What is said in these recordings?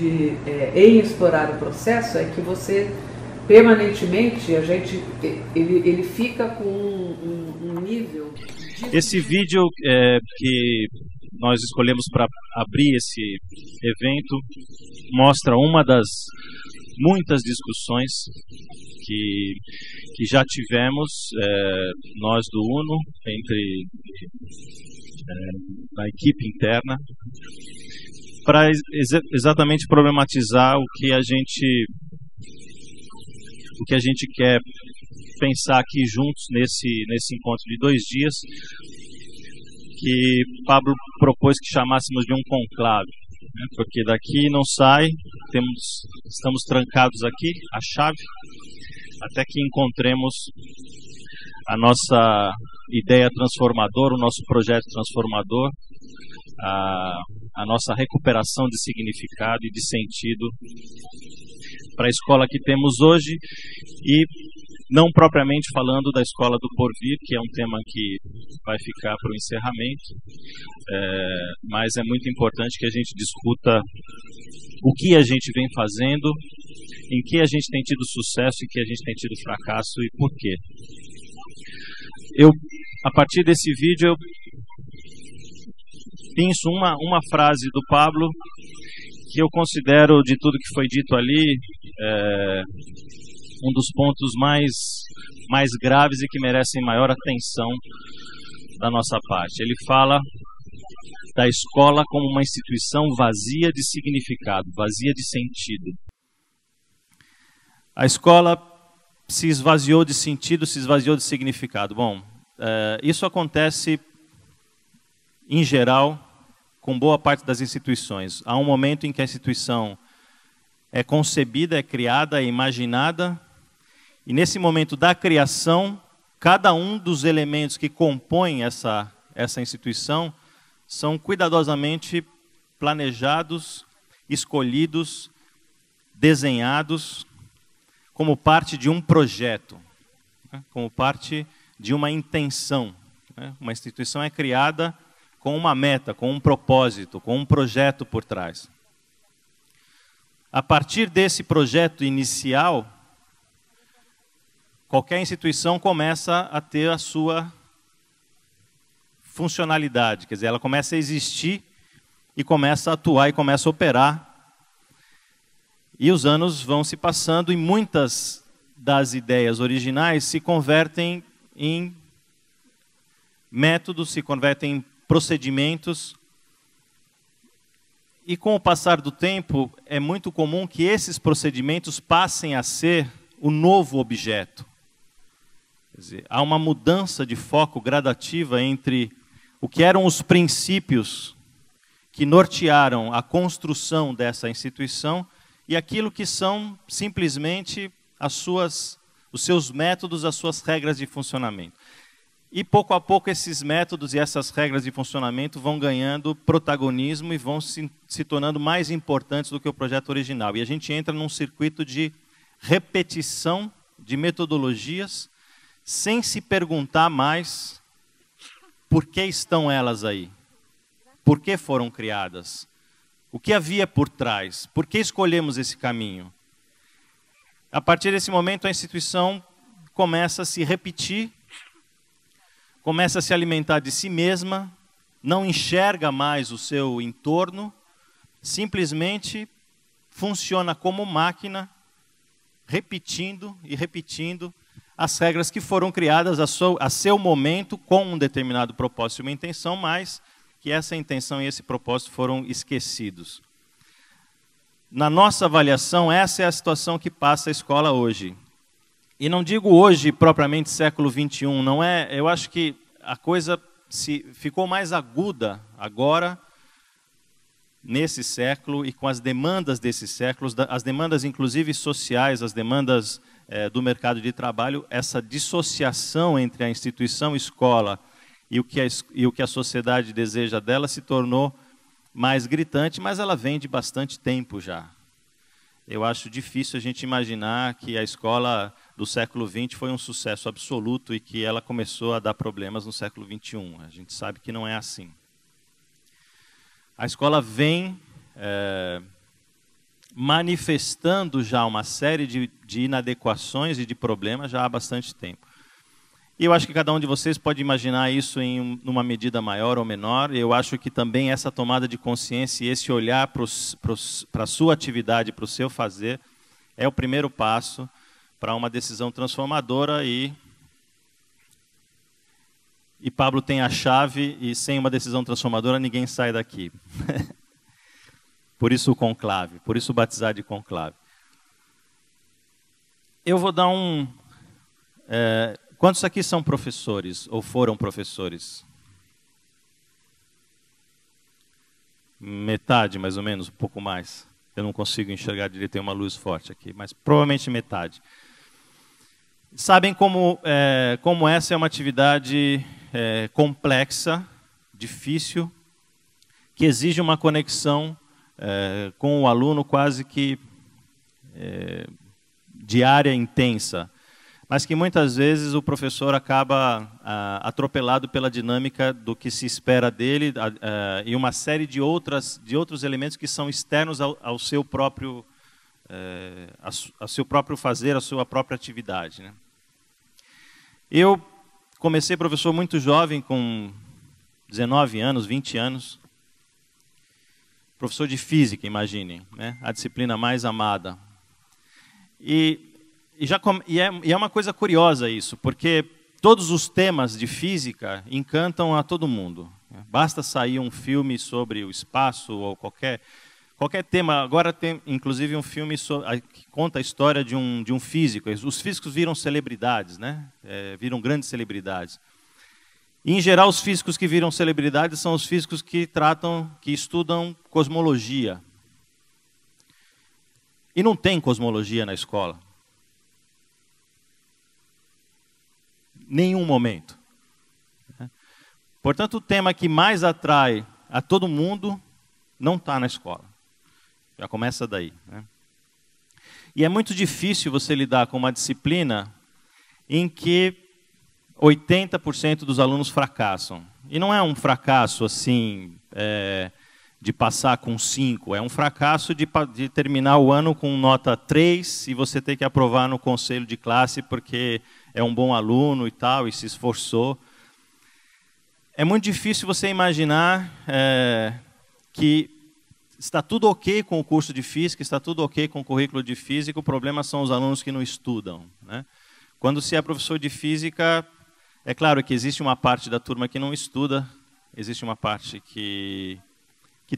em explorar o processo é que você permanentemente ele fica com um nível. Esse vídeo que nós escolhemos para abrir esse evento mostra uma das muitas discussões que já tivemos, nós do UNO, na equipe interna, para exatamente problematizar o que a gente quer pensar aqui juntos nesse encontro de 2 dias, que Pablo propôs que chamássemos de um conclave, né? Porque daqui não sai, estamos trancados aqui, a chave, até que encontremos a nossa ideia transformadora, o nosso projeto transformador, a nossa recuperação de significado e de sentido para a escola que temos hoje, e não propriamente falando da escola do porvir, que é um tema que vai ficar para o encerramento, mas é muito importante que a gente discuta o que a gente vem fazendo, em que a gente tem tido sucesso, em que a gente tem tido fracasso e por quê. A partir desse vídeo, eu penso uma frase do Pablo que eu considero, de tudo que foi dito ali, um dos pontos mais graves e que merecem maior atenção da nossa parte. Ele fala da escola como uma instituição vazia de significado, vazia de sentido. A escola se esvaziou de sentido, se esvaziou de significado. Bom, isso acontece, em geral, com boa parte das instituições. Há um momento em que a instituição é concebida, é criada, é imaginada, e nesse momento da criação, cada um dos elementos que compõem essa instituição são cuidadosamente planejados, escolhidos, desenhados como parte de um projeto, né? Como parte de uma intenção, né? Uma instituição é criada com uma meta, com um propósito, com um projeto por trás. A partir desse projeto inicial, qualquer instituição começa a ter a sua funcionalidade, quer dizer, ela começa a existir e começa a atuar e começa a operar. E os anos vão se passando e muitas das ideias originais se convertem em métodos, se convertem em procedimentos. E com o passar do tempo, é muito comum que esses procedimentos passem a ser o novo objeto. Quer dizer, há uma mudança de foco gradativa entre o que eram os princípios que nortearam a construção dessa instituição e aquilo que são simplesmente os seus métodos, as suas regras de funcionamento. E pouco a pouco esses métodos e essas regras de funcionamento vão ganhando protagonismo e vão se tornando mais importantes do que o projeto original. E a gente entra num circuito de repetição de metodologias sem se perguntar mais por que estão elas aí, por que foram criadas, o que havia por trás, por que escolhemos esse caminho. A partir desse momento a instituição começa a se repetir, começa a se alimentar de si mesma, não enxerga mais o seu entorno, simplesmente funciona como máquina, repetindo e repetindo as regras que foram criadas a seu momento, com um determinado propósito e uma intenção, mas que essa intenção e esse propósito foram esquecidos. Na nossa avaliação, essa é a situação que passa a escola hoje. E não digo hoje, propriamente, século XXI, não é, eu acho que a coisa ficou mais aguda agora, nesse século, e com as demandas desses séculos, as demandas inclusive sociais, as demandas do mercado de trabalho, essa dissociação entre a instituição escola e o que a sociedade deseja dela se tornou mais gritante, mas ela vem de bastante tempo já. Eu acho difícil a gente imaginar que a escola do século XX foi um sucesso absoluto e que ela começou a dar problemas no século XXI. A gente sabe que não é assim. A escola vem manifestando já uma série de inadequações e de problemas já há bastante tempo. E eu acho que cada um de vocês pode imaginar isso em uma medida maior ou menor. Eu acho que também essa tomada de consciência e esse olhar para a sua atividade, para o seu fazer, é o primeiro passo para uma decisão transformadora. E Pablo tem a chave, e sem uma decisão transformadora ninguém sai daqui. Por isso o conclave, por isso o batizar de conclave. Eu vou dar quantos aqui são professores ou foram professores? Metade, mais ou menos, um pouco mais. Eu não consigo enxergar direito, tem uma luz forte aqui, mas provavelmente metade. Sabem como essa é uma atividade complexa, difícil, que exige uma conexão com o aluno quase que diária, intensa, mas que muitas vezes o professor acaba atropelado pela dinâmica do que se espera dele e uma série de outros elementos que são externos ao seu próprio fazer, à sua própria atividade, né? Eu comecei professor muito jovem, com 19 anos, 20 anos, professor de física, imaginem, né? A disciplina mais amada. E é uma coisa curiosa isso, porque todos os temas de física encantam a todo mundo. Basta sair um filme sobre o espaço ou qualquer tema. Agora tem, inclusive, um filme que conta a história de um físico. Os físicos viram celebridades, né? Viram grandes celebridades. E, em geral, os físicos que viram celebridades são os físicos que estudam cosmologia. E não tem cosmologia na escola. Nenhum momento. Portanto, o tema que mais atrai a todo mundo não está na escola. Já começa daí, né? E é muito difícil você lidar com uma disciplina em que 80% dos alunos fracassam. E não é um fracasso assim de passar com 5, é um fracasso de terminar o ano com nota 3 e você ter que aprovar no conselho de classe porque é um bom aluno e tal, e se esforçou. É muito difícil você imaginar que está tudo ok com o curso de física, está tudo ok com o currículo de física, o problema são os alunos que não estudam, né? Quando se é professor de física, é claro que existe uma parte da turma que não estuda, existe uma parte que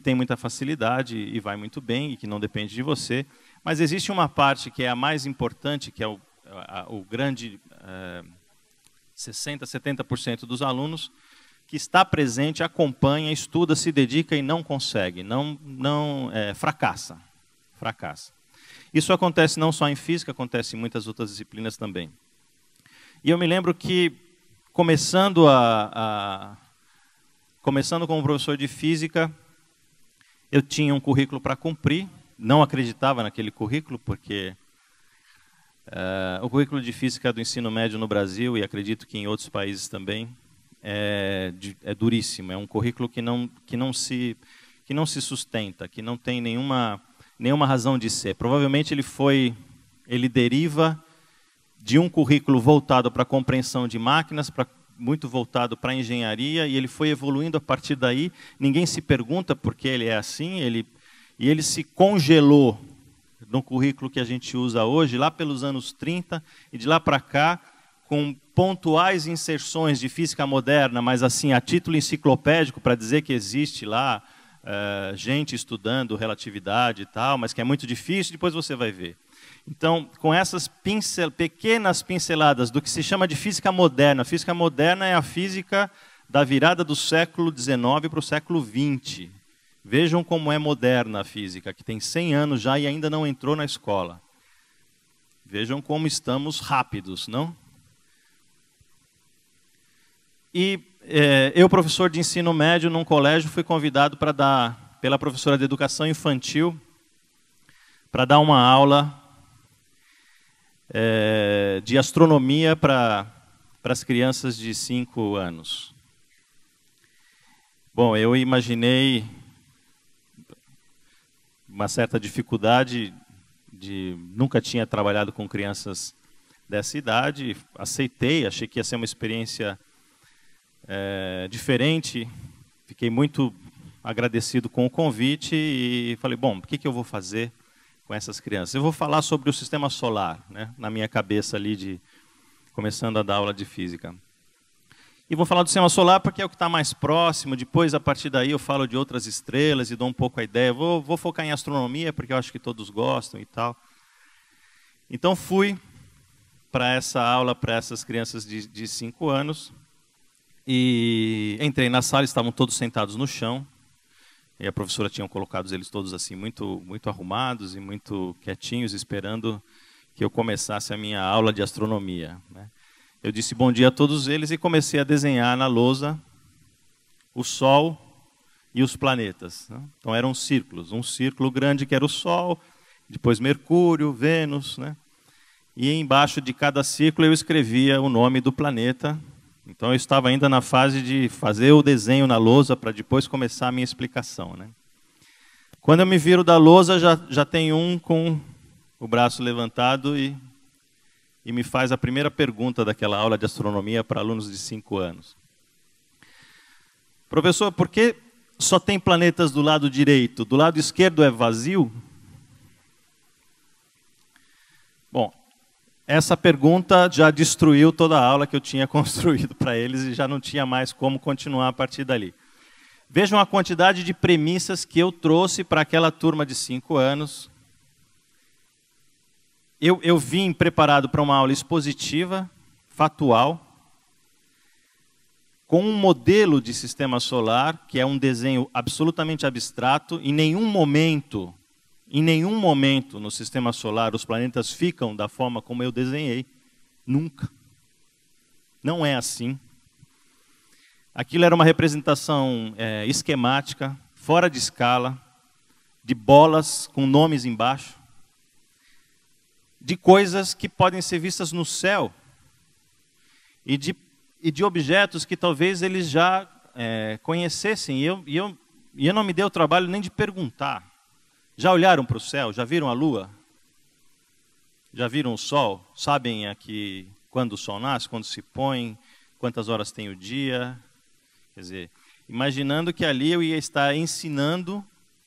tem muita facilidade e vai muito bem e que não depende de você, mas existe uma parte que é a mais importante, que é o grande 60%, 70% dos alunos, que está presente, acompanha, estuda, se dedica e não consegue, fracassa. Isso acontece não só em física, acontece em muitas outras disciplinas também. E eu me lembro que, começando como professor de física, eu tinha um currículo para cumprir, não acreditava naquele currículo, porque o currículo de física do ensino médio no Brasil, e acredito que em outros países também, é duríssimo. É um currículo que não se sustenta, que não tem nenhuma razão de ser. Provavelmente ele deriva de um currículo voltado para a compreensão de máquinas, muito voltado para a engenharia, e ele foi evoluindo a partir daí. Ninguém se pergunta por que ele é assim, e ele se congelou no currículo que a gente usa hoje, lá pelos anos 30, e de lá para cá, com pontuais inserções de física moderna, mas assim a título enciclopédico, para dizer que existe lá gente estudando relatividade e tal, mas que é muito difícil, depois você vai ver. Então, com essas pequenas pinceladas do que se chama de física moderna. A física moderna é a física da virada do século XIX para o século XX. Vejam como é moderna a física, que tem 100 anos já e ainda não entrou na escola. Vejam como estamos rápidos, não? E eu, professor de ensino médio num colégio, fui convidado pela professora de educação infantil para dar uma aula de astronomia para as crianças de 5 anos. Bom, eu imaginei uma certa dificuldade, nunca tinha trabalhado com crianças dessa idade, aceitei, achei que ia ser uma experiência diferente, fiquei muito agradecido com o convite e falei, bom, o que eu vou fazer com essas crianças? Eu vou falar sobre o sistema solar, né, na minha cabeça ali, começando a dar aula de física. E vou falar do sistema solar porque é o que está mais próximo, depois, a partir daí, eu falo de outras estrelas e dou um pouco a ideia. Vou focar em astronomia, porque eu acho que todos gostam e tal. Então, fui para essa aula, para essas crianças de 5 anos, e entrei na sala, estavam todos sentados no chão, e a professora tinha colocado eles todos assim, muito arrumados e muito quietinhos, esperando que eu começasse a minha aula de astronomia, né? Eu disse bom dia a todos eles e comecei a desenhar na lousa o Sol e os planetas, né? Então eram círculos, um círculo grande que era o Sol, depois Mercúrio, Vênus, né? E embaixo de cada círculo eu escrevia o nome do planeta. Então eu estava ainda na fase de fazer o desenho na lousa para depois começar a minha explicação, né? Quando eu me viro da lousa, já tem um com o braço levantado e me faz a primeira pergunta daquela aula de astronomia para alunos de 5 anos. Professor, por que só tem planetas do lado direito? Do lado esquerdo é vazio? Bom, essa pergunta já destruiu toda a aula que eu tinha construído para eles e já não tinha mais como continuar a partir dali. Vejam a quantidade de premissas que eu trouxe para aquela turma de 5 anos. Eu vim preparado para uma aula expositiva, fatual, com um modelo de sistema solar, que é um desenho absolutamente abstrato. Em nenhum momento no sistema solar os planetas ficam da forma como eu desenhei. Nunca. Não é assim. Aquilo era uma representação esquemática, fora de escala, de bolas com nomes embaixo, de coisas que podem ser vistas no céu e de objetos que talvez eles já conhecessem. E eu não me dei o trabalho nem de perguntar. Já olharam para o céu? Já viram a lua? Já viram o sol? Sabem aqui quando o sol nasce, quando se põe, quantas horas tem o dia? Quer dizer, imaginando que ali eu ia estar ensinando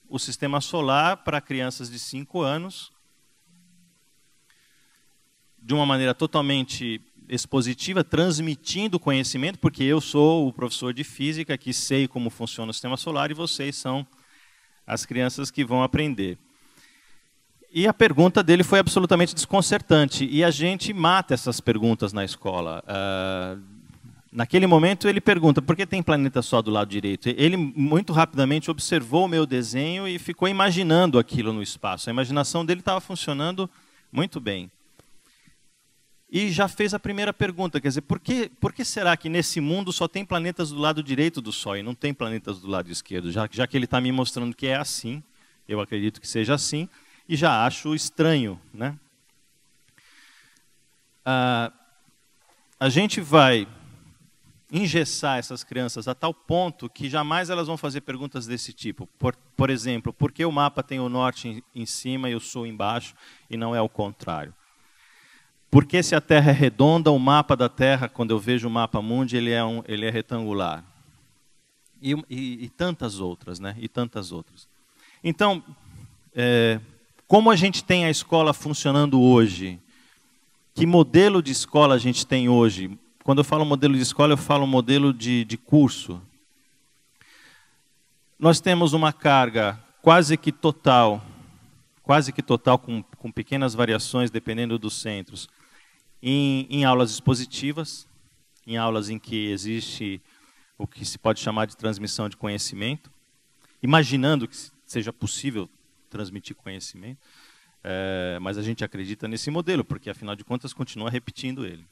o sistema solar para crianças de 5 anos, de uma maneira totalmente expositiva, transmitindo conhecimento, porque eu sou o professor de física que sei como funciona o sistema solar e vocês são as crianças que vão aprender. E a pergunta dele foi absolutamente desconcertante. E a gente mata essas perguntas na escola. Naquele momento ele pergunta, por que tem planeta só do lado direito? Ele muito rapidamente observou o meu desenho e ficou imaginando aquilo no espaço. A imaginação dele estava funcionando muito bem. E já fez a primeira pergunta, quer dizer, por que será que nesse mundo só tem planetas do lado direito do Sol e não tem planetas do lado esquerdo? Já que ele está me mostrando que é assim, eu acredito que seja assim, e já acho estranho, né? A gente vai engessar essas crianças a tal ponto que jamais elas vão fazer perguntas desse tipo. Por exemplo, por que o mapa tem o norte em cima e o sul embaixo e não é o contrário? Porque se a Terra é redonda, o mapa da Terra, quando eu vejo o mapa mundi, ele é retangular. E tantas outras, né? E tantas outras. Então, como a gente tem a escola funcionando hoje? Que modelo de escola a gente tem hoje? Quando eu falo modelo de escola, eu falo modelo de curso. Nós temos uma carga quase que total com pequenas variações, dependendo dos centros, em aulas expositivas, em aulas em que existe o que se pode chamar de transmissão de conhecimento, imaginando que seja possível transmitir conhecimento, mas a gente acredita nesse modelo, porque, afinal de contas, continua repetindo ele.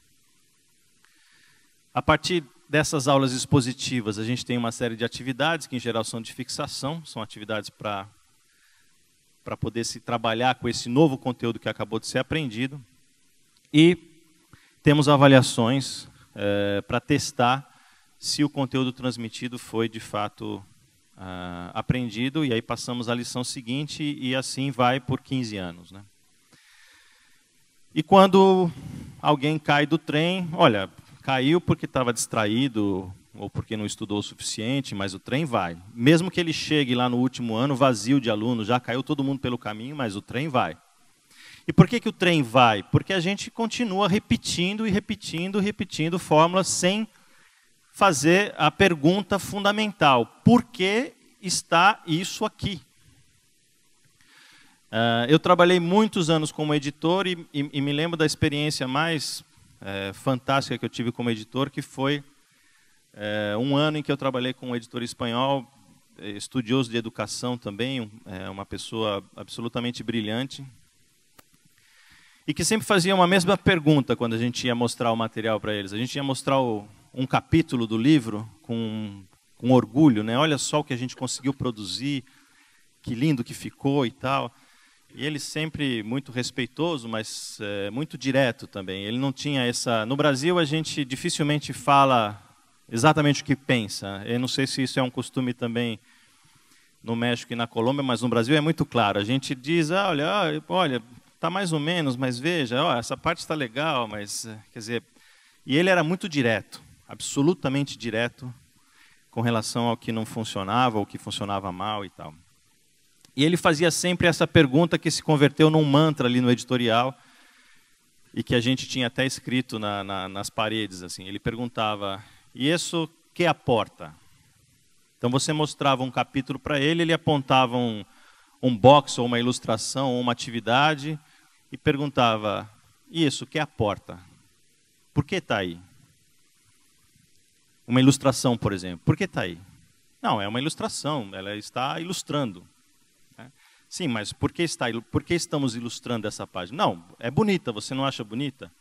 A partir dessas aulas expositivas, a gente tem uma série de atividades, que em geral são de fixação, são atividades para poder se trabalhar com esse novo conteúdo que acabou de ser aprendido. E temos avaliações para testar se o conteúdo transmitido foi, de fato, aprendido, e aí passamos a lição seguinte, e assim vai por 15 anos, né? E quando alguém cai do trem, olha, caiu porque estava distraído, ou porque não estudou o suficiente, mas o trem vai. Mesmo que ele chegue lá no último ano vazio de alunos, já caiu todo mundo pelo caminho, mas o trem vai. E por que o trem vai? Porque a gente continua repetindo e repetindo, repetindo fórmulas sem fazer a pergunta fundamental: por que está isso aqui? Eu trabalhei muitos anos como editor e me lembro da experiência mais fantástica que eu tive como editor, que foi um ano em que eu trabalhei com um editor espanhol, estudioso de educação também, uma pessoa absolutamente brilhante, e que sempre fazia uma mesma pergunta quando a gente ia mostrar o material para eles. A gente ia mostrar um capítulo do livro com orgulho, né? Olha só o que a gente conseguiu produzir, que lindo que ficou e tal. E ele sempre muito respeitoso, mas muito direto também. Ele não tinha essa... No Brasil, a gente dificilmente fala exatamente o que pensa. Eu não sei se isso é um costume também no México e na Colômbia, mas no Brasil é muito claro. A gente diz, olha, está mais ou menos, mas veja, essa parte está legal, mas... Quer dizer, e ele era muito direto, absolutamente direto, com relação ao que não funcionava, ou que funcionava mal e tal. E ele fazia sempre essa pergunta que se converteu num mantra ali no editorial, e que a gente tinha até escrito nas paredes, assim. Ele perguntava: e isso que aporta? Então você mostrava um capítulo para ele, ele apontava um box, ou uma ilustração, ou uma atividade, e perguntava: e isso que aporta? Por que está aí? Uma ilustração, por exemplo, por que está aí? Não, é uma ilustração, ela está ilustrando. Sim, mas por que estamos ilustrando essa página? Não, é bonita, você não acha bonita?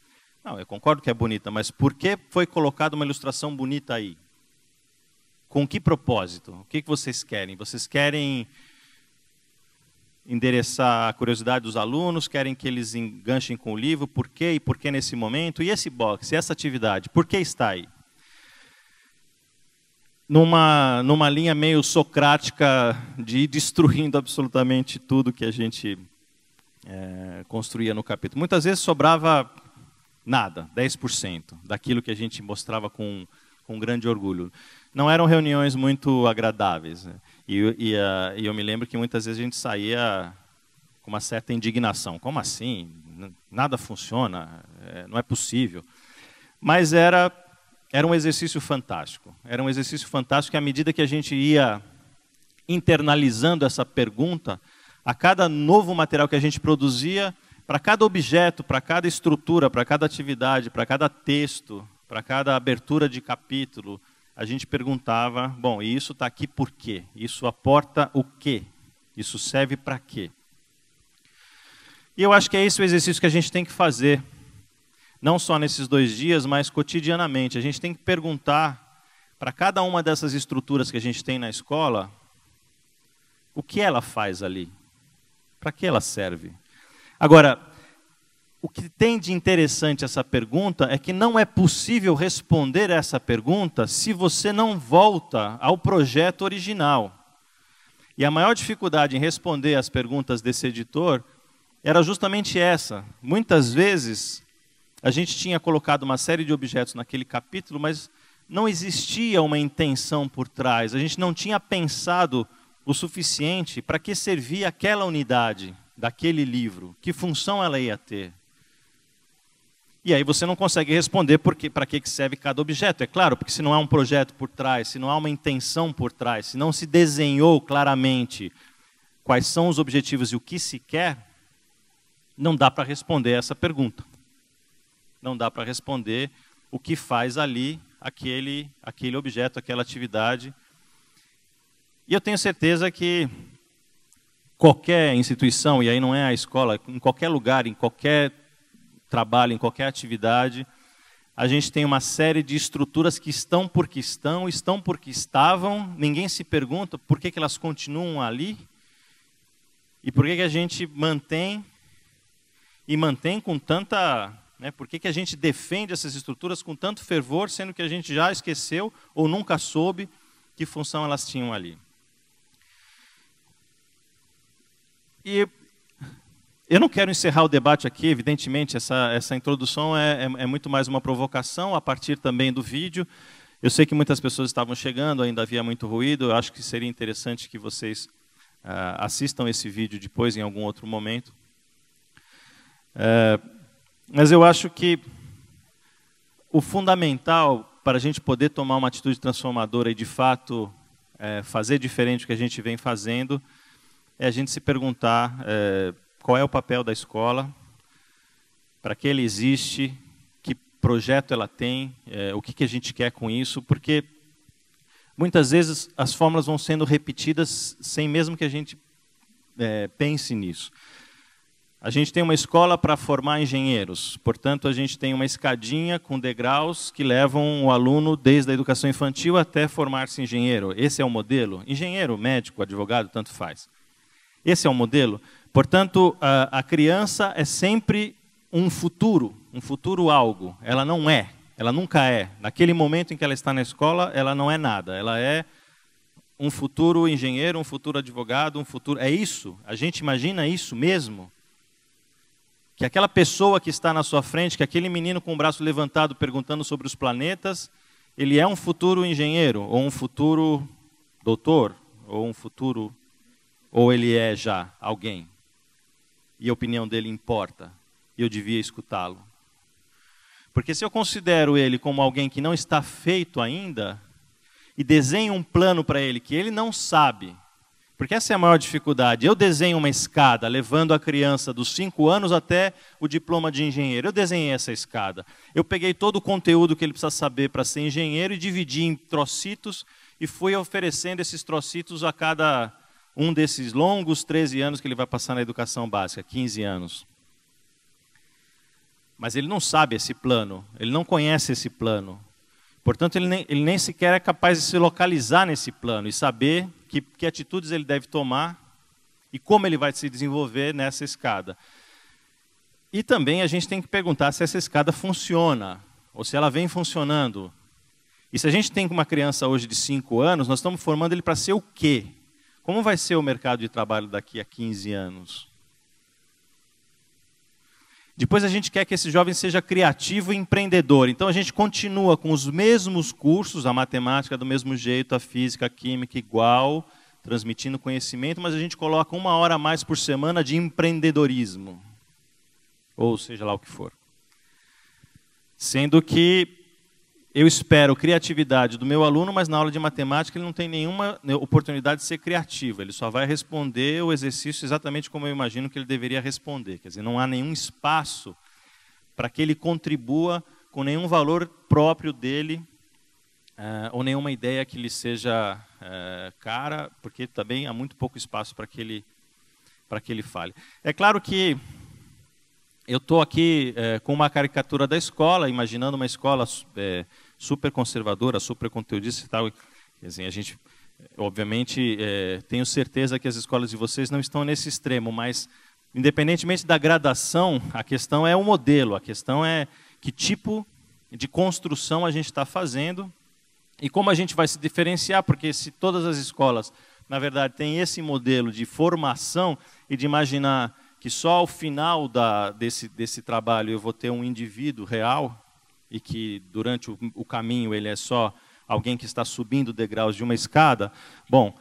Não, eu concordo que é bonita, mas por que foi colocada uma ilustração bonita aí? Com que propósito? O que vocês querem? Vocês querem endereçar a curiosidade dos alunos? Querem que eles enganchem com o livro? Por quê? E por que nesse momento? E esse box, e essa atividade, por que está aí? Numa linha meio socrática de ir destruindo absolutamente tudo que a gente construía no capítulo. Muitas vezes sobrava nada, 10% daquilo que a gente mostrava com grande orgulho. Não eram reuniões muito agradáveis, né? E eu me lembro que muitas vezes a gente saía com uma certa indignação. Como assim? Nada funciona, não é possível. Mas era um exercício fantástico. Era um exercício fantástico, e à medida que a gente ia internalizando essa pergunta, a cada novo material que a gente produzia, para cada objeto, para cada estrutura, para cada atividade, para cada texto, para cada abertura de capítulo, a gente perguntava: bom, e isso está aqui por quê? Isso aporta o quê? Isso serve para quê? E eu acho que é esse o exercício que a gente tem que fazer, não só nesses 2 dias, mas cotidianamente. A gente tem que perguntar para cada uma dessas estruturas que a gente tem na escola, o que ela faz ali? Para que ela serve? Agora, o que tem de interessante essa pergunta é que não é possível responder essa pergunta se você não volta ao projeto original. E a maior dificuldade em responder as perguntas desse editor era justamente essa. Muitas vezes a gente tinha colocado uma série de objetos naquele capítulo, mas não existia uma intenção por trás. A gente não tinha pensado o suficiente para que servia aquela unidade daquele livro, que função ela ia ter. E aí você não consegue responder para que serve cada objeto. É claro, porque se não há um projeto por trás, se não há uma intenção por trás, se não se desenhou claramente quais são os objetivos e o que se quer, não dá para responder essa pergunta. Não dá para responder o que faz ali aquele objeto, aquela atividade. E eu tenho certeza que qualquer instituição, e aí não é a escola, em qualquer lugar, em qualquer trabalho, em qualquer atividade, a gente tem uma série de estruturas que estão porque estavam, ninguém se pergunta por que elas continuam ali, e por que a gente mantém com tanta... Por que a gente defende essas estruturas com tanto fervor, sendo que a gente já esqueceu ou nunca soube que função elas tinham ali? E eu não quero encerrar o debate aqui, evidentemente, essa introdução é muito mais uma provocação, a partir também do vídeo. Eu sei que muitas pessoas estavam chegando, ainda havia muito ruído, eu acho que seria interessante que vocês assistam esse vídeo depois, em algum outro momento. Mas eu acho que o fundamental para a gente poder tomar uma atitude transformadora e, de fato, fazer diferente do que a gente vem fazendo, é a gente se perguntar qual é o papel da escola, para que ele existe, que projeto ela tem, o que a gente quer com isso, porque muitas vezes as fórmulas vão sendo repetidas sem mesmo que a gente pense nisso. A gente tem uma escola para formar engenheiros, portanto, a gente tem uma escadinha com degraus que levam o aluno desde a educação infantil até formar-se engenheiro. Esse é o modelo? Engenheiro, médico, advogado, tanto faz. Esse é o modelo? Portanto, a criança é sempre um futuro algo. Ela não é, ela nunca é. Naquele momento em que ela está na escola, ela não é nada. Ela é um futuro engenheiro, um futuro advogado, um futuro... É isso? A gente imagina isso mesmo? Que aquela pessoa que está na sua frente, que aquele menino com o braço levantado perguntando sobre os planetas, ele é um futuro engenheiro, ou um futuro doutor, ou um futuro... Ou ele é já alguém? E a opinião dele importa, e eu devia escutá-lo. Porque se eu considero ele como alguém que não está feito ainda, e desenho um plano para ele que ele não sabe, porque essa é a maior dificuldade. Eu desenho uma escada, levando a criança dos 5 anos até o diploma de engenheiro. Eu desenhei essa escada. Eu peguei todo o conteúdo que ele precisa saber para ser engenheiro e dividi em trocitos, e fui oferecendo esses trocitos a cada um desses longos 13 anos que ele vai passar na educação básica, 15 anos. Mas ele não sabe esse plano, ele não conhece esse plano. Portanto, ele nem sequer é capaz de se localizar nesse plano e saber que atitudes ele deve tomar e como ele vai se desenvolver nessa escada. E também a gente tem que perguntar se essa escada funciona, ou se ela vem funcionando. E se a gente tem uma criança hoje de 5 anos, nós estamos formando ele para ser o quê? Como vai ser o mercado de trabalho daqui a 15 anos? Depois a gente quer que esse jovem seja criativo e empreendedor. Então a gente continua com os mesmos cursos, a matemática do mesmo jeito, a física, a química igual, transmitindo conhecimento, mas a gente coloca 1 hora a mais por semana de empreendedorismo. Ou seja lá o que for. Sendo que eu espero criatividade do meu aluno, mas na aula de matemática ele não tem nenhuma oportunidade de ser criativo. Ele só vai responder o exercício exatamente como eu imagino que ele deveria responder. Quer dizer, não há nenhum espaço para que ele contribua com nenhum valor próprio dele, ou nenhuma ideia que lhe seja cara, porque também há muito pouco espaço para que ele fale. É claro que eu estou aqui com uma caricatura da escola, imaginando uma escola super conservadora, super conteudista e tal. Assim, a gente, obviamente, tenho certeza que as escolas de vocês não estão nesse extremo, mas, independentemente da gradação, a questão é o modelo, a questão é que tipo de construção a gente está fazendo e como a gente vai se diferenciar, porque se todas as escolas, na verdade, têm esse modelo de formação e de imaginar que só ao final desse trabalho eu vou ter um indivíduo real e que durante o caminho ele é só alguém que está subindo degraus de uma escada, bom,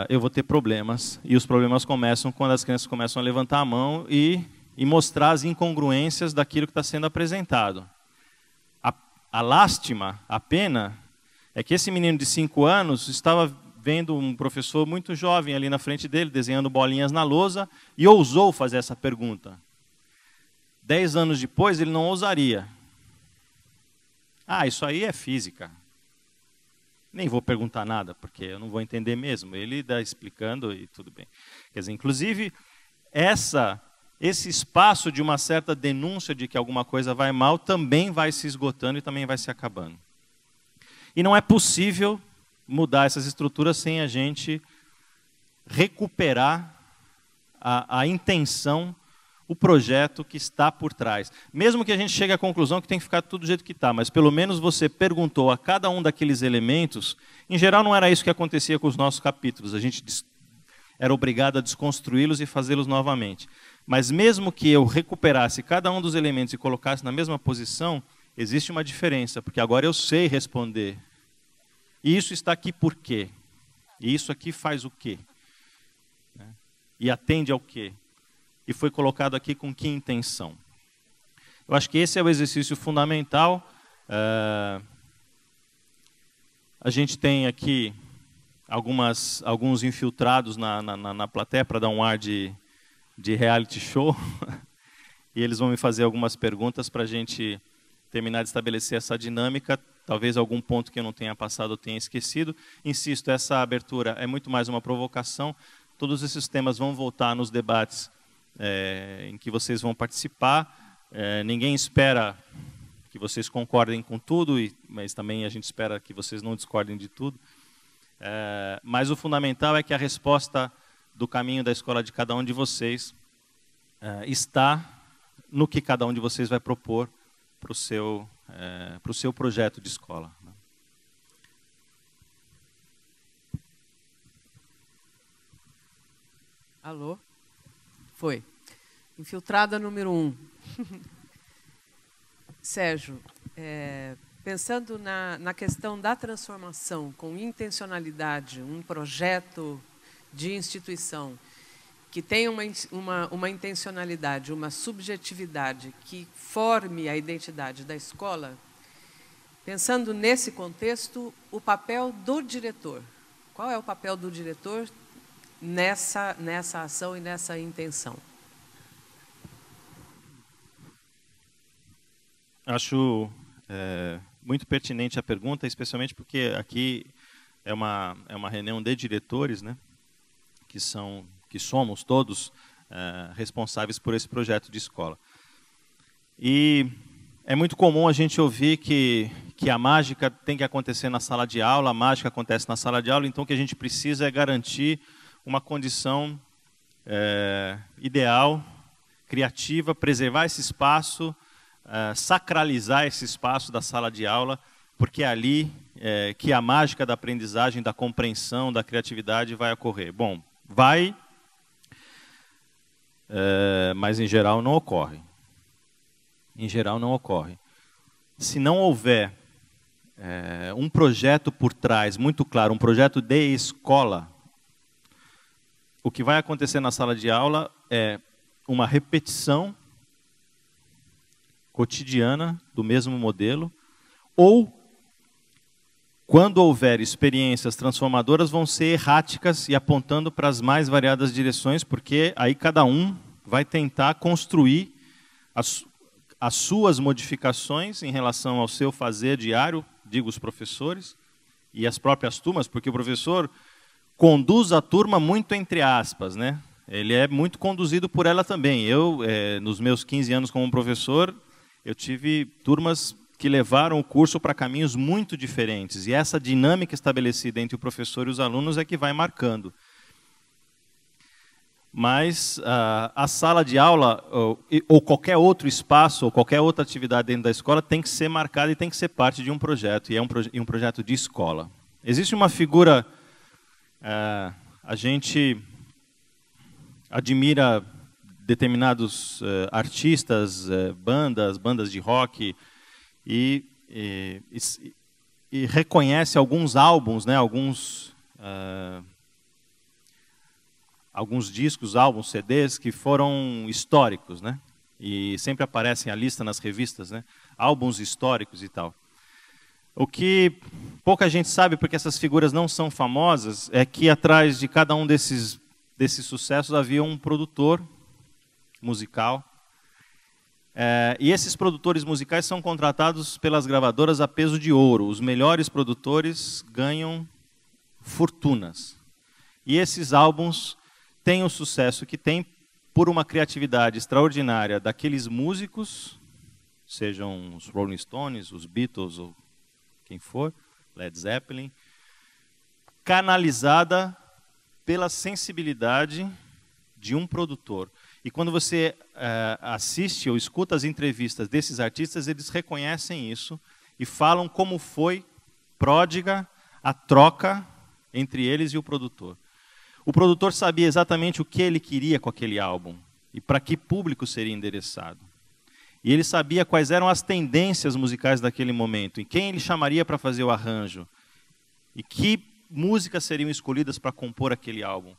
eu vou ter problemas. E os problemas começam quando as crianças começam a levantar a mão e mostrar as incongruências daquilo que está sendo apresentado. A lástima, a pena, é que esse menino de 5 anos estava vendo um professor muito jovem ali na frente dele, desenhando bolinhas na lousa, e ousou fazer essa pergunta. 10 anos depois, ele não ousaria. Ah, isso aí é física. Nem vou perguntar nada, porque eu não vou entender mesmo. Ele está explicando e tudo bem. Quer dizer, inclusive, esse espaço de uma certa denúncia de que alguma coisa vai mal também vai se esgotando e também vai se acabando. E não é possível mudar essas estruturas sem a gente recuperar a intenção, o projeto que está por trás. Mesmo que a gente chegue à conclusão que tem que ficar tudo do jeito que está, mas pelo menos você perguntou a cada um daqueles elementos. Em geral não era isso que acontecia com os nossos capítulos. era obrigado a desconstruí-los e fazê-los novamente. Mas mesmo que eu recuperasse cada um dos elementos e colocasse na mesma posição, existe uma diferença, porque agora eu sei responder. E isso está aqui por quê? E isso aqui faz o quê? E atende ao quê? E foi colocado aqui com que intenção? Eu acho que esse é o exercício fundamental. A gente tem aqui alguns infiltrados na plateia para dar um ar de reality show. E eles vão me fazer algumas perguntas para a gente terminar de estabelecer essa dinâmica. Talvez algum ponto que eu não tenha passado ou tenha esquecido. Insisto, essa abertura é muito mais uma provocação. Todos esses temas vão voltar nos debates em que vocês vão participar. Ninguém espera que vocês concordem com tudo, mas também a gente espera que vocês não discordem de tudo. Mas o fundamental é que a resposta do caminho da escola de cada um de vocês está no que cada um de vocês vai propor para o seu projeto de escola. Alô? Foi. Infiltrada número 1. Sérgio, pensando na questão da transformação com intencionalidade, um projeto de instituição que tenha uma intencionalidade, uma subjetividade que forme a identidade da escola, pensando nesse contexto, o papel do diretor. Qual é o papel do diretor nessa ação e nessa intenção? Acho muito pertinente a pergunta, especialmente porque aqui é uma reunião de diretores, né, que somos todos responsáveis por esse projeto de escola. E é muito comum a gente ouvir que a mágica tem que acontecer na sala de aula, a mágica acontece na sala de aula, então o que a gente precisa é garantir uma condição ideal, criativa, preservar esse espaço, sacralizar esse espaço da sala de aula, porque é ali que a mágica da aprendizagem, da compreensão, da criatividade vai ocorrer. Bom, vai, mas em geral não ocorre. Em geral não ocorre. Se não houver um projeto por trás, muito claro, um projeto de escola, o que vai acontecer na sala de aula é uma repetição cotidiana do mesmo modelo, ou, quando houver experiências transformadoras, vão ser erráticas e apontando para as mais variadas direções, porque aí cada um vai tentar construir as suas modificações em relação ao seu fazer diário, digo os professores, e as próprias turmas, porque o professor conduz a turma muito entre aspas, né? Ele é muito conduzido por ela também. Eu, nos meus 15 anos como professor, eu tive turmas que levaram o curso para caminhos muito diferentes. E essa dinâmica estabelecida entre o professor e os alunos é que vai marcando. Mas a sala de aula, ou qualquer outro espaço, ou qualquer outra atividade dentro da escola, tem que ser marcada e tem que ser parte de um projeto, e é um projeto de escola. Existe uma figura, a gente admira determinados artistas, bandas de rock, e reconhece alguns álbuns, né, alguns discos, álbuns, CDs que foram históricos, né, e sempre aparecem a lista nas revistas, né, álbuns históricos e tal. O que pouca gente sabe, porque essas figuras não são famosas, é que atrás de cada um desses sucessos havia um produtor musical. E esses produtores musicais são contratados pelas gravadoras a peso de ouro. Os melhores produtores ganham fortunas. E esses álbuns têm o sucesso que têm por uma criatividade extraordinária daqueles músicos, sejam os Rolling Stones, os Beatles ou quem for, Led Zeppelin, canalizada pela sensibilidade de um produtor. E quando você assiste ou escuta as entrevistas desses artistas, eles reconhecem isso e falam como foi pródiga a troca entre eles e o produtor. O produtor sabia exatamente o que ele queria com aquele álbum e para que público seria endereçado. E ele sabia quais eram as tendências musicais daquele momento, e quem ele chamaria para fazer o arranjo, e que músicas seriam escolhidas para compor aquele álbum.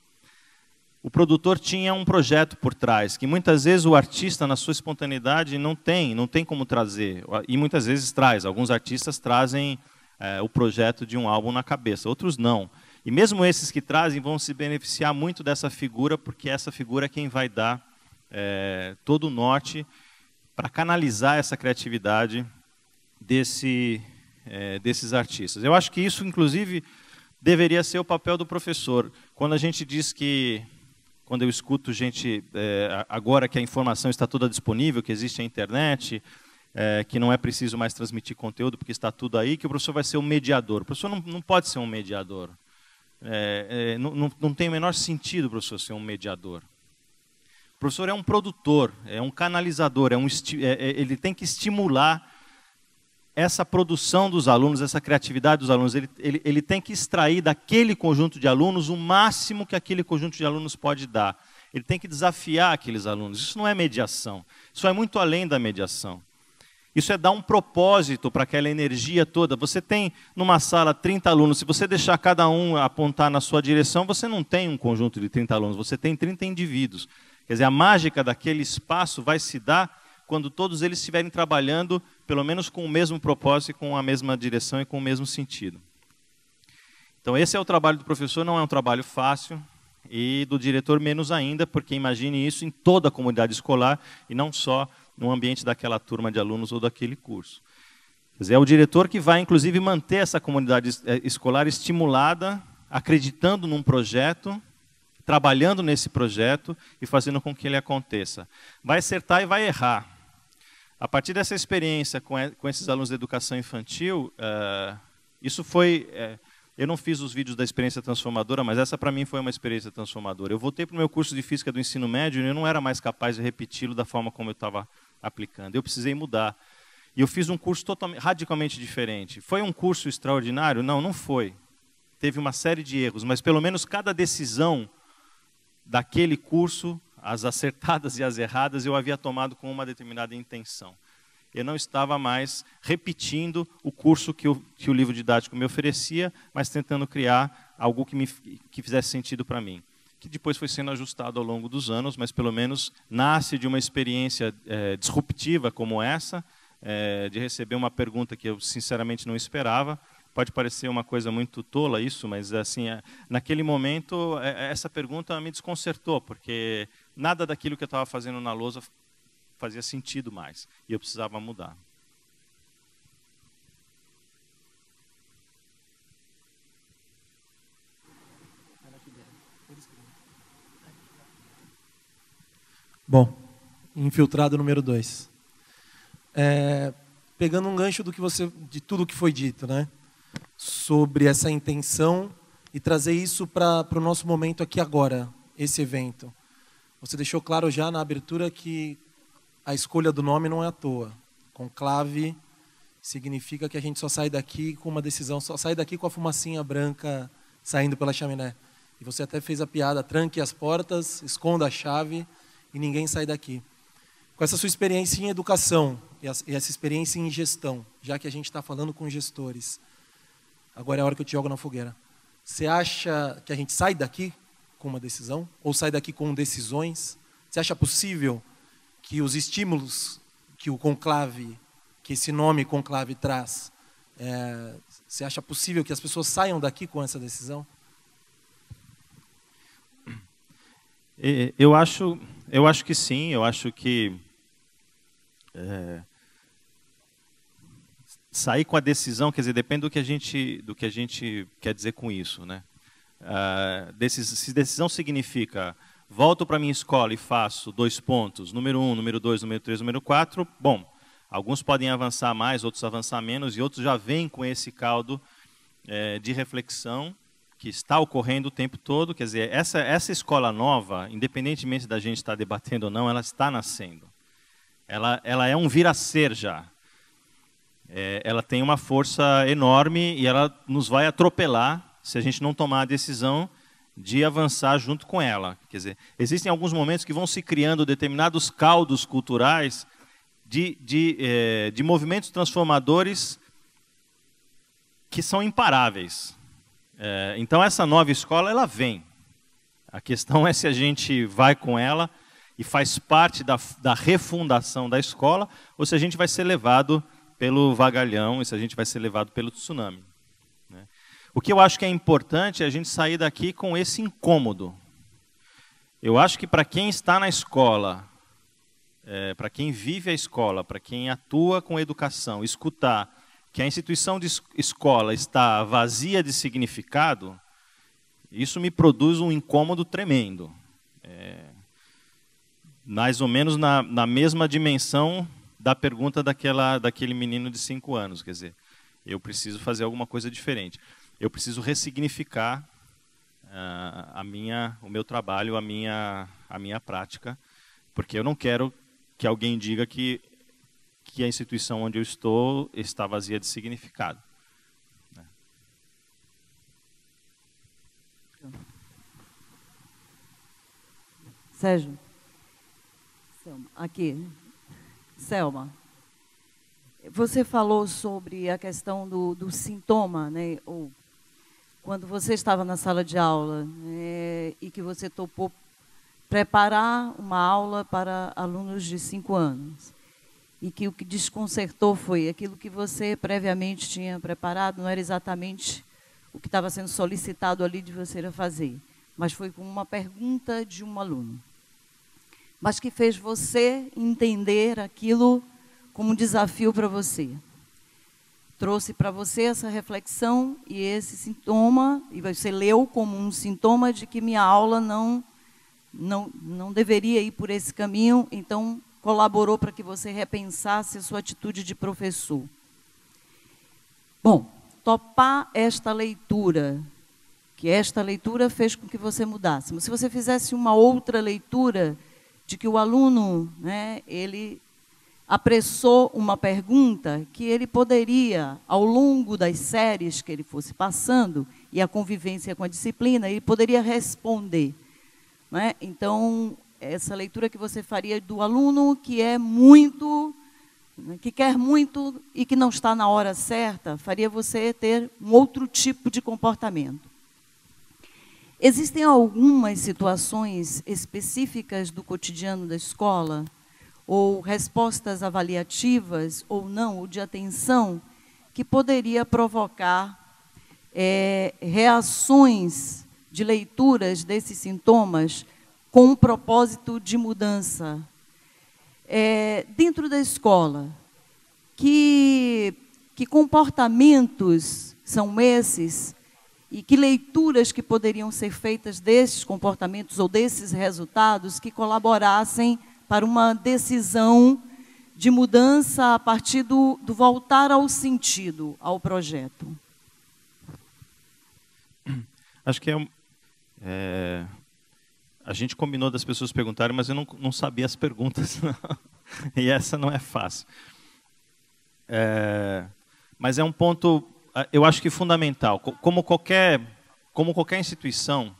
O produtor tinha um projeto por trás, que muitas vezes o artista, na sua espontaneidade, não tem como trazer, e muitas vezes traz. Alguns artistas trazem o projeto de um álbum na cabeça, outros não. E mesmo esses que trazem vão se beneficiar muito dessa figura, porque essa figura é quem vai dar todo o norte para canalizar essa criatividade desses artistas. Eu acho que isso, inclusive, deveria ser o papel do professor. Quando a gente diz que, quando eu escuto gente, agora que a informação está toda disponível, que existe a internet, que não é preciso mais transmitir conteúdo, porque está tudo aí, que o professor vai ser o mediador. O professor não pode ser um mediador. Não tem o menor sentido o professor ser um mediador. O professor é um produtor, é um canalizador, ele tem que estimular essa produção dos alunos, essa criatividade dos alunos. Ele tem que extrair daquele conjunto de alunos o máximo que aquele conjunto de alunos pode dar. Ele tem que desafiar aqueles alunos. Isso não é mediação, isso é muito além da mediação. Isso é dar um propósito para aquela energia toda. Você tem numa sala 30 alunos, se você deixar cada um apontar na sua direção, você não tem um conjunto de 30 alunos, você tem 30 indivíduos. Quer dizer, a mágica daquele espaço vai se dar quando todos eles estiverem trabalhando, pelo menos com o mesmo propósito, com a mesma direção e com o mesmo sentido. Então, esse é o trabalho do professor, não é um trabalho fácil, e do diretor menos ainda, porque imagine isso em toda a comunidade escolar, e não só no ambiente daquela turma de alunos ou daquele curso. Quer dizer, é o diretor que vai, inclusive, manter essa comunidade escolar estimulada, acreditando num projeto, trabalhando nesse projeto e fazendo com que ele aconteça. Vai acertar e vai errar. A partir dessa experiência com esses alunos de educação infantil, isso foi... eu não fiz os vídeos da experiência transformadora, mas essa para mim foi uma experiência transformadora. Eu voltei para o meu curso de física do ensino médio e eu não era mais capaz de repeti-lo da forma como eu estava aplicando. Eu precisei mudar. E eu fiz um curso radicalmente diferente. Foi um curso extraordinário? Não, não foi. Teve uma série de erros, mas pelo menos cada decisão daquele curso, as acertadas e as erradas, eu havia tomado com uma determinada intenção. Eu não estava mais repetindo o curso que o livro didático me oferecia, mas tentando criar algo que fizesse sentido para mim. Que depois foi sendo ajustado ao longo dos anos, mas pelo menos nasce de uma experiência disruptiva como essa, de receber uma pergunta que eu sinceramente não esperava. Pode parecer uma coisa muito tola isso, mas assim, naquele momento essa pergunta me desconcertou, porque nada daquilo que eu estava fazendo na lousa fazia sentido mais, e eu precisava mudar. Bom, infiltrado número 2. Pegando um gancho de tudo que foi dito, né? Sobre essa intenção e trazer isso para o nosso momento aqui agora, esse evento. Você deixou claro já na abertura que a escolha do nome não é à toa. Conclave significa que a gente só sai daqui com uma decisão, só sai daqui com a fumacinha branca saindo pela chaminé. E você até fez a piada, tranque as portas, esconda a chave e ninguém sai daqui. Com essa sua experiência em educação e essa experiência em gestão, já que a gente está falando com gestores, agora é a hora que eu te jogo na fogueira. Você acha que a gente sai daqui com uma decisão? Ou sai daqui com decisões? Você acha possível que os estímulos que o conclave, que esse nome conclave traz, você acha possível que as pessoas saiam daqui com essa decisão? Eu acho que sim, eu acho que sair com a decisão, quer dizer, depende do que a gente quer dizer com isso, né? Se decisão significa volto para a minha escola e faço 2 pontos, número 1, número 2, número 3, número 4, bom, alguns podem avançar mais, outros avançar menos, e outros já vêm com esse caldo de reflexão que está ocorrendo o tempo todo. Quer dizer, essa escola nova, independentemente da gente estar debatendo ou não, ela está nascendo. Ela é um vir a ser já. Ela tem uma força enorme e ela nos vai atropelar se a gente não tomar a decisão de avançar junto com ela. Quer dizer, existem alguns momentos que vão se criando determinados caldos culturais de movimentos transformadores que são imparáveis. Então, essa nova escola, ela vem. A questão é se a gente vai com ela e faz parte da refundação da escola, ou se a gente vai ser levado pelo vagalhão, e se a gente vai ser levado pelo tsunami. Né? O que eu acho que é importante é a gente sair daqui com esse incômodo. Eu acho que para quem está na escola, para quem vive a escola, para quem atua com educação, escutar que a instituição de escola está vazia de significado, isso me produz um incômodo tremendo. Mais ou menos na mesma dimensão da pergunta daquele menino de 5 anos. Quer dizer, eu preciso fazer alguma coisa diferente. Eu preciso ressignificar o meu trabalho, a minha prática, porque eu não quero que alguém diga que a instituição onde eu estou está vazia de significado. Sérgio. Selma, aqui. Selma, você falou sobre a questão do sintoma, né? Ou quando você estava na sala de aula, e que você topou preparar uma aula para alunos de 5 anos. E que o que desconcertou foi aquilo que você previamente tinha preparado, não era exatamente o que estava sendo solicitado ali de você fazer, mas foi com uma pergunta de um aluno. Mas que fez você entender aquilo como um desafio para você. Trouxe para você essa reflexão e esse sintoma, e você leu como um sintoma de que minha aula não deveria ir por esse caminho, então colaborou para que você repensasse a sua atitude de professor. Bom, topar esta leitura, que esta leitura fez com que você mudasse. Mas se você fizesse uma outra leitura de que o aluno, ele apressou uma pergunta que ele poderia, ao longo das séries que ele fosse passando, e a convivência com a disciplina, ele poderia responder. Então, essa leitura que você faria do aluno que é muito, que quer muito e que não está na hora certa, faria você ter um outro tipo de comportamento. Existem algumas situações específicas do cotidiano da escola, ou respostas avaliativas, ou não, ou de atenção, que poderia provocar reações de leituras desses sintomas com um propósito de mudança. Dentro da escola, que comportamentos são esses e que leituras que poderiam ser feitas desses comportamentos ou desses resultados que colaborassem para uma decisão de mudança a partir do voltar ao sentido, ao projeto? Acho que a gente combinou das pessoas perguntarem, mas eu não sabia as perguntas, não. E essa não é fácil. Mas é um ponto, eu acho que fundamental. Como qualquer instituição,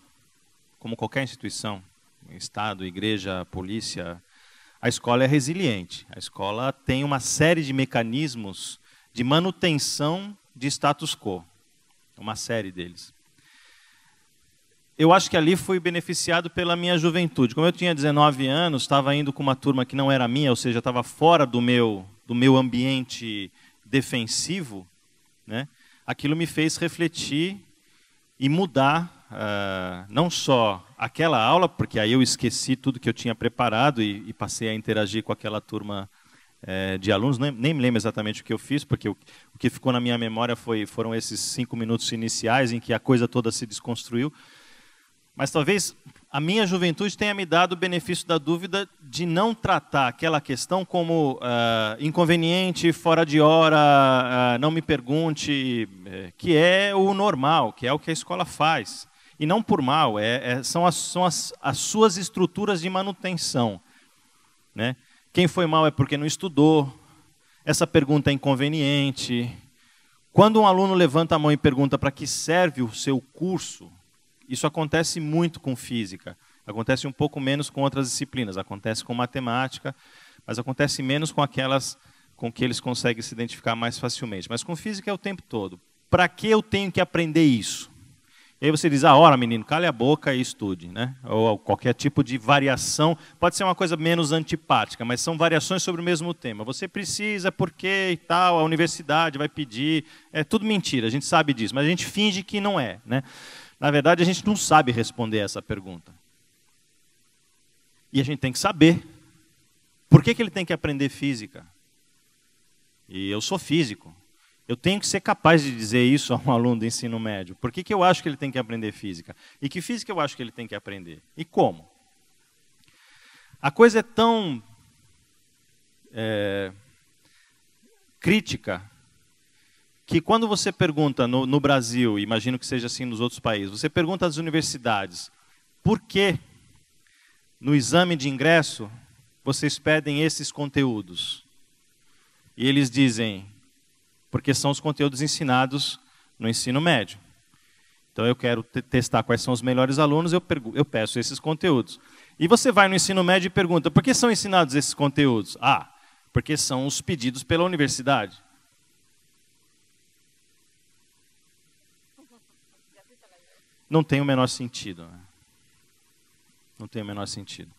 Estado, igreja, polícia, a escola é resiliente. A escola tem uma série de mecanismos de manutenção de status quo. Uma série deles. Eu acho que ali fui beneficiado pela minha juventude. Como eu tinha 19 anos, estava indo com uma turma que não era minha, ou seja, estava fora do meu ambiente defensivo, aquilo me fez refletir e mudar, não só aquela aula, porque aí eu esqueci tudo que eu tinha preparado e passei a interagir com aquela turma de alunos, nem me lembro exatamente o que eu fiz, porque o que ficou na minha memória foram esses 5 minutos iniciais em que a coisa toda se desconstruiu. Mas talvez a minha juventude tenha me dado o benefício da dúvida de não tratar aquela questão como inconveniente, fora de hora, não me pergunte, que é o normal, que é o que a escola faz. E não por mal, são as suas estruturas de manutenção. Quem foi mal é porque não estudou, essa pergunta é inconveniente. Quando um aluno levanta a mão e pergunta para que serve o seu curso, Isso acontece muito com física. Acontece um pouco menos com outras disciplinas. Acontece com matemática, mas acontece menos com aquelas com que eles conseguem se identificar mais facilmente. Mas com física é o tempo todo. Para que eu tenho que aprender isso? E aí você diz, ora, menino, cale a boca e estude, né? Ou qualquer tipo de variação. Pode ser uma coisa menos antipática, mas são variações sobre o mesmo tema. Você precisa, porque e tal, a universidade vai pedir. É tudo mentira, a gente sabe disso, mas a gente finge que não é, né? Na verdade, a gente não sabe responder essa pergunta. E a gente tem que saber. Por que ele tem que aprender física? E eu sou físico. Eu tenho que ser capaz de dizer isso a um aluno do ensino médio. Por que eu acho que ele tem que aprender física? E que física eu acho que ele tem que aprender? E como? A coisa é tão crítica que quando você pergunta no Brasil, imagino que seja assim nos outros países, você pergunta às universidades, por que no exame de ingresso vocês pedem esses conteúdos? E eles dizem, porque são os conteúdos ensinados no ensino médio. Então eu quero testar quais são os melhores alunos, eu peço esses conteúdos. E você vai no ensino médio e pergunta, por que são ensinados esses conteúdos? Porque são os pedidos pela universidade. Não tem o menor sentido. Não tem o menor sentido.